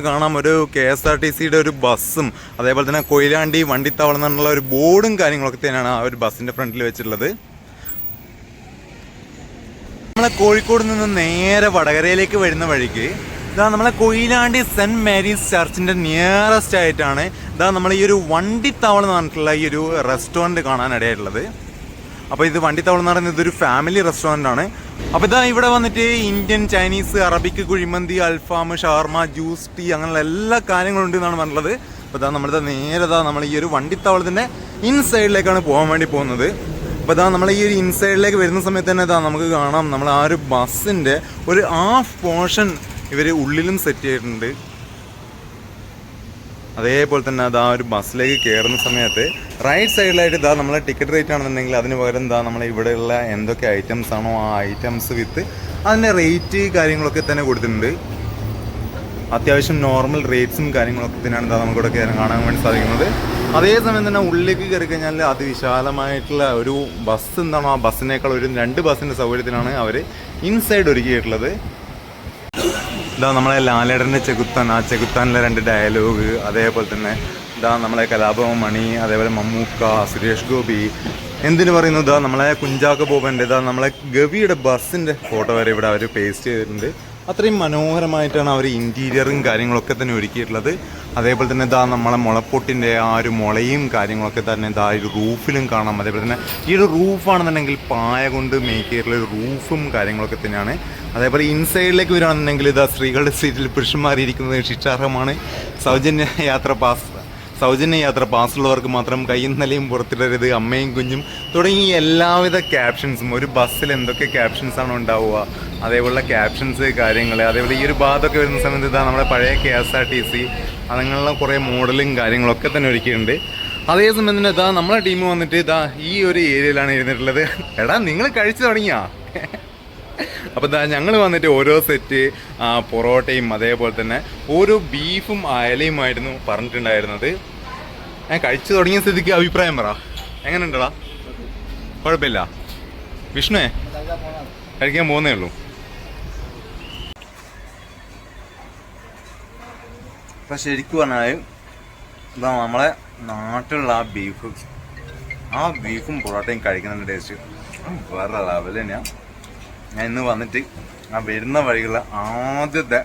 കാണാം ഒരു KSRTCയുടെ ഒരു ബസ്സും അതേപോലെ തന്നെ കൊയിലാണ്ടി വണ്ടിത്താവളം എന്നുള്ള ഒരു ബോർഡും കാര്യങ്ങളൊക്കെ തന്നെയാണ് ആ ഒരു ബസ്സിന്റെ ഫ്രണ്ടിൽ വെച്ചിട്ടുള്ളത്. നമ്മളെ കോഴിക്കോട് നിന്ന് നേരെ വടകരയിലേക്ക് വരുന്ന വഴിക്ക് ഇതാ നമ്മളെ കൊയിലാണ്ടി സെന്റ് മേരീസ് ചർച്ചിന്റെ നിയറസ്റ്റ് ആയിട്ടാണ് ഇതാ നമ്മൾ ഈ ഒരു വണ്ടിത്താവളം എന്ന് പറഞ്ഞിട്ടുള്ള ഈ ഒരു റെസ്റ്റോറൻറ്റ് കാണാനിടയായിട്ടുള്ളത്. അപ്പോൾ ഇത് വണ്ടിത്താവളം എന്ന് പറയുന്നത് ഇതൊരു ഫാമിലി റെസ്റ്റോറൻ്റ് ആണ്. അപ്പോൾ ഇതാ ഇവിടെ വന്നിട്ട് ഇന്ത്യൻ, ചൈനീസ്, അറബിക്, കുഴിമന്തി, അൽഫാം, ഷവർമ, ജ്യൂസ്, ടീ അങ്ങനെയുള്ള എല്ലാ കാര്യങ്ങളും ഉണ്ട് എന്നാണ് പറഞ്ഞത്. അപ്പോൾ ഇതാ നമ്മളിതാ നേരെ നമ്മൾ ഈ ഒരു വണ്ടിത്താവളത്തിൻ്റെ ഇൻസൈഡിലേക്കാണ് പോകാൻ വേണ്ടി പോകുന്നത്. അപ്പോൾ ഇതാ നമ്മൾ ഈ ഒരു ഇൻസൈഡിലേക്ക് വരുന്ന സമയത്ത് തന്നെ ഇതാ നമുക്ക് കാണാം നമ്മൾ ആ ഒരു ബസ്സിൻ്റെ ഒരു ഹാഫ് പോർഷൻ ഇവർ ഉള്ളിലും സെറ്റ് ചെയ്തിട്ടുണ്ട്. അതേപോലെ തന്നെ അതാ ഒരു ബസ്സിലേക്ക് കയറുന്ന സമയത്ത് റൈറ്റ് സൈഡിലായിട്ട് ഇതാ നമ്മളെ ടിക്കറ്റ് റേറ്റ് ആണെന്നുണ്ടെങ്കിൽ അതിന് പകരം എന്താ നമ്മൾ ഇവിടെയുള്ള എന്തൊക്കെ ഐറ്റംസ് ആണോ ആ ഐറ്റംസ് വിത്ത് അതിൻ്റെ റേറ്റ് കാര്യങ്ങളൊക്കെ തന്നെ കൊടുത്തിട്ടുണ്ട്. അത്യാവശ്യം നോർമൽ റേറ്റ്സും കാര്യങ്ങളൊക്കെ തന്നെയാണ് ഇതാ നമുക്കിവിടെ കാണാൻ വേണ്ടി സാധിക്കുന്നത്. അതേസമയം തന്നെ ഉള്ളിലേക്ക് കയറി കഴിഞ്ഞാൽ അതിവിശാലമായിട്ടുള്ള ഒരു ബസ് എന്താണോ ആ ബസ്സിനേക്കാൾ ഒരു 2 ബസ്സിൻ്റെ സൗകര്യത്തിലാണ് അവർ ഇൻസൈഡ് ഒരുക്കിയിട്ടുള്ളത്. ഇതാ നമ്മളെ ലാലേട്ടൻ്റെ ചെകുത്താൻ, ആ ചെകുത്താനിലെ 2 ഡയലോഗ്, അതേപോലെ തന്നെ ഇതാ നമ്മളെ കലാഭവൻ മണി, അതേപോലെ മമ്മൂക്ക, സുരേഷ് ഗോപി, എന്തിനു പറയുന്നു ഇതാ നമ്മളെ കുഞ്ചാക്കോ ബോബൻ്റെ ഇതാ നമ്മളെ ഗവിയുടെ ബസ്സിൻ്റെ ഫോട്ടോ വരെ ഇവിടെ അവർ പേസ്റ്റ് ചെയ്തിട്ടുണ്ട്. അത്രയും മനോഹരമായിട്ടാണ് അവർ ഇൻറ്റീരിയറും കാര്യങ്ങളൊക്കെ തന്നെ ഒരുക്കിയിട്ടുള്ളത്. അതേപോലെ തന്നെ ഇതാ നമ്മളെ മുളപ്പൊട്ടിൻ്റെ ആ ഒരു മുളയും കാര്യങ്ങളൊക്കെ തന്നെ ഇതാ ഒരു റൂഫിലും കാണാം. അതേപോലെ തന്നെ ഈ ഒരു റൂഫാണെന്നുണ്ടെങ്കിൽ പായ കൊണ്ട് മേക്ക് ചെയ്തിട്ടുള്ള ഒരു റൂഫും കാര്യങ്ങളൊക്കെ തന്നെയാണ്. അതേപോലെ ഇൻസൈഡിലേക്ക് വരികയാണെന്നുണ്ടെങ്കിൽ ഇതാ സ്ത്രീകളുടെ സീറ്റിൽ പുരുഷന്മാരിയിരിക്കുന്നത് ശിക്ഷാർഹമാണ്. സൗജന്യ യാത്ര പാസ്സുള്ളവർക്ക് മാത്രം കയ്യും നിലയും പുറത്തിടരുത്, അമ്മയും കുഞ്ഞും തുടങ്ങി എല്ലാവിധ ക്യാപ്ഷൻസും. ഒരു ബസ്സിൽ എന്തൊക്കെ ക്യാപ്ഷൻസാണ് ഉണ്ടാവുക അതേപോലുള്ള ക്യാപ്ഷൻസ് കാര്യങ്ങൾ. അതേപോലെ ഈ ഒരു ഭാഗത്തൊക്കെ വരുന്ന സമയത്ത് ഇതാ നമ്മുടെ പഴയ KSRTC അങ്ങനെയുള്ള കുറേ മോഡലും കാര്യങ്ങളൊക്കെ തന്നെ ഒരുക്കിയിട്ടുണ്ട്. അതേസമയം തന്നെ ഇതാ നമ്മളെ ടീം വന്നിട്ട് ഇതാ ഈ ഒരു ഏരിയയിലാണ് ഇരുന്നിട്ടുള്ളത്. എടാ നിങ്ങൾ കഴിച്ചു തുടങ്ങിയാ? അപ്പോൾ ഇതാ ഞങ്ങൾ വന്നിട്ട് ഓരോ സെറ്റ് പൊറോട്ടയും അതേപോലെ തന്നെ ഓരോ ബീഫും അയലയുമായിരുന്നു പറഞ്ഞിട്ടുണ്ടായിരുന്നത്. ഞാൻ കഴിച്ചു തുടങ്ങിയ സ്ഥിതിക്ക് അഭിപ്രായം പറ, എങ്ങനെയുണ്ടടാ? കുഴപ്പമില്ല. വിഷ്ണുവേ കഴിക്കാൻ പോകുന്നേ ഉള്ളൂ. അപ്പം ശരിക്കും പറഞ്ഞാൽ ഇതാ നമ്മളെ നാട്ടിലുള്ള ആ ബീഫും പൊറോട്ടയും കഴിക്കുന്നതിൻ്റെ ടേസ്റ്റ് വേറെ ലെവൽ തന്നെയാണ്. ഞാൻ ഇന്ന് വന്നിട്ട് ആ വരുന്ന വഴികളുള്ള ആദ്യത്തെ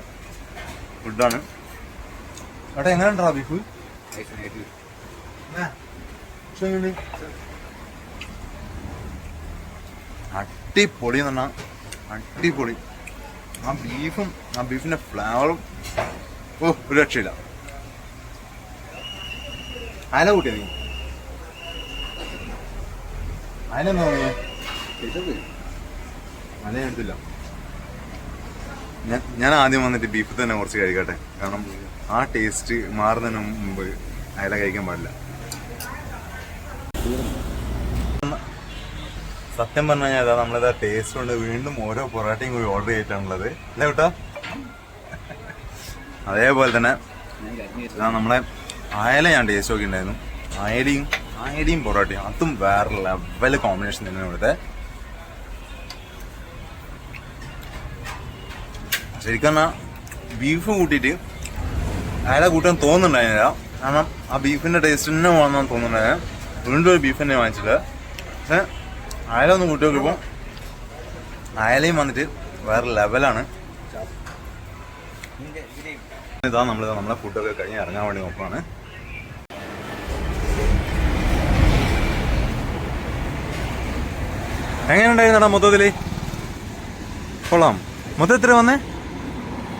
ഫുഡാണ്. അവിടെ എങ്ങനെ ഉണ്ടാ ബീഫ്? അടിപൊളി എന്ന് പറഞ്ഞാൽ അടിപൊളി. ആ ബീഫിന്റെ ഫ്ലേവറും ഒരു രക്ഷയില്ല. അയല കൂട്ടിയ നീ അയലെന്താ അയല എടുത്തില്ല. ഞാൻ ആദ്യം വന്നിട്ട് ബീഫ് തന്നെ കുറച്ച് കഴിക്കട്ടെ. കാരണം ആ ടേസ്റ്റ് മാറുന്നതിന് മുമ്പ് അയല കഴിക്കാൻ പാടില്ല. സത്യം പറഞ്ഞു കഴിഞ്ഞാൽ അതാ നമ്മളിതാ ടേസ്റ്റ് കൊണ്ട് വീണ്ടും ഓരോ പൊറോട്ടയും കൂടി ഓർഡർ ചെയ്തിട്ടാണുള്ളത് അല്ലേ കേട്ടോ? അതേപോലെ തന്നെ നമ്മളെ അയല ഞാൻ ടേസ്റ്റ് നോക്കിയിട്ടുണ്ടായിരുന്നു. അയലയും പൊറോട്ടയും അതും വേറെ ലെവൽ കോമ്പിനേഷൻ തന്നെയാണ് ഇവിടുത്തെ. ശരിക്കും പറഞ്ഞാൽ ബീഫ് കൂട്ടിയിട്ട് അയല കൂട്ടാൻ തോന്നുന്നുണ്ടായിരുന്നില്ല. കാരണം ആ ബീഫിൻ്റെ ടേസ്റ്റ് തന്നെ വേണമെന്നാണ് തോന്നുന്നുണ്ടായത്. വീണ്ടും ഒരു ബീഫ് തന്നെ വാങ്ങിച്ചില്ല. പക്ഷെ അയല ഒന്ന് കൂട്ടി നോക്കിയപ്പോൾ അയലയും വന്നിട്ട് വേറെ ലെവലാണ്. ഇതാ നമ്മളെ ഫുഡൊക്കെ കഴിഞ്ഞ് ഇറങ്ങാൻ വേണ്ടി നോക്കുകയാണ്. എങ്ങനെയുണ്ടായിരുന്നടാ മൊത്തത്തിൽ? കൊള്ളാം. മൊത്തം എത്ര വന്നേ?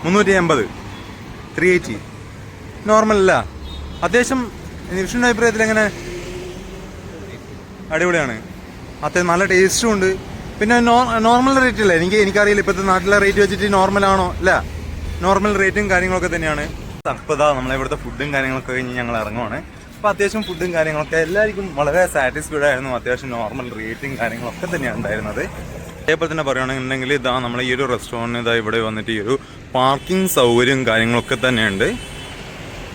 380, 380. നോർമൽ അല്ല, അത്യാവശ്യം. വിഷ്ണുവിൻ്റെ അഭിപ്രായത്തിൽ എങ്ങനെ? അടിപൊളിയാണ്. അത്യാവശ്യം നല്ല ടേസ്റ്റും ഉണ്ട്. പിന്നെ നോർമൽ റേറ്റ് അല്ലേ? എനിക്കറിയില്ല ഇപ്പോഴത്തെ നാട്ടിലെ റേറ്റ് വെച്ചിട്ട് നോർമലാണോ? അല്ല, നോർമൽ റേറ്റും കാര്യങ്ങളൊക്കെ തന്നെയാണ്. അപ്പോൾ ഇതാ നമ്മളിവിടുത്തെ ഫുഡും കാര്യങ്ങളൊക്കെ കഴിഞ്ഞ് ഞങ്ങൾ ഇറങ്ങുവാണ്. അപ്പോൾ അത്യാവശ്യം ഫുഡും കാര്യങ്ങളൊക്കെ എല്ലാവർക്കും വളരെ സാറ്റിസ്ഫൈഡ് ആയിരുന്നു. അത്യാവശ്യം നോർമൽ റേറ്റും കാര്യങ്ങളൊക്കെ തന്നെയാണ് ഉണ്ടായിരുന്നത്. അതേപോലെ തന്നെ പറയുകയാണെന്നുണ്ടെങ്കിൽ ഇതാ നമ്മൾ ഈ ഒരു റെസ്റ്റോറൻറ്റ് ഇതാ ഇവിടെ വന്നിട്ട് ഈ ഒരു പാർക്കിംഗ് സൗകര്യവും കാര്യങ്ങളൊക്കെ തന്നെയുണ്ട്.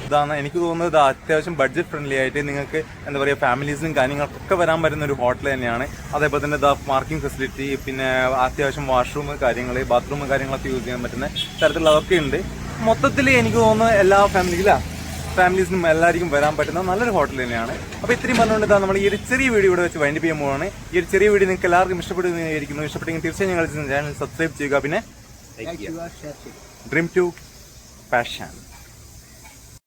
ഇതാണ് എനിക്ക് തോന്നുന്നത് അത്യാവശ്യം ബഡ്ജറ്റ് ഫ്രണ്ട്ലി ആയിട്ട് നിങ്ങൾക്ക് എന്താ പറയുക ഫാമിലീസിനും കാര്യങ്ങൾക്കൊക്കെ വരാൻ പറ്റുന്ന ഒരു ഹോട്ടൽ തന്നെയാണ്. അതേപോലെ തന്നെ പാർക്കിംഗ് ഫെസിലിറ്റി, പിന്നെ അത്യാവശ്യം വാഷ്റൂം കാര്യങ്ങൾ, ബാത്റൂം കാര്യങ്ങളൊക്കെ യൂസ് ചെയ്യാൻ പറ്റുന്ന തരത്തിലുള്ള അതൊക്കെ ഉണ്ട്. മൊത്തത്തിൽ എനിക്ക് തോന്നുന്നു എല്ലാ ഫാമിലീസിനും എല്ലാവർക്കും വരാൻ പറ്റുന്ന നല്ലൊരു ഹോട്ടൽ തന്നെയാണ്. അപ്പോൾ ഇത്രയും പറഞ്ഞുകൊണ്ട് ഇതാ നമ്മൾ ഈ ഒരു ചെറിയ വീഡിയോ ഇവിടെ വെച്ച് വൈൻഡ് ചെയ്യാൻ പോവാണ്. ഈ ഒരു ചെറിയ വീഡിയോ നിങ്ങൾക്ക് എല്ലാവർക്കും ഇഷ്ടപ്പെടുന്നതായിരിക്കുന്നു. ഇഷ്ടപ്പെട്ടെങ്കിൽ തീർച്ചയായും ഞങ്ങൾ ചാനൽ സബ്സ്ക്രൈബ് ചെയ്യുക. പിന്നെ ഡ്രീം ടു പാഷൻ.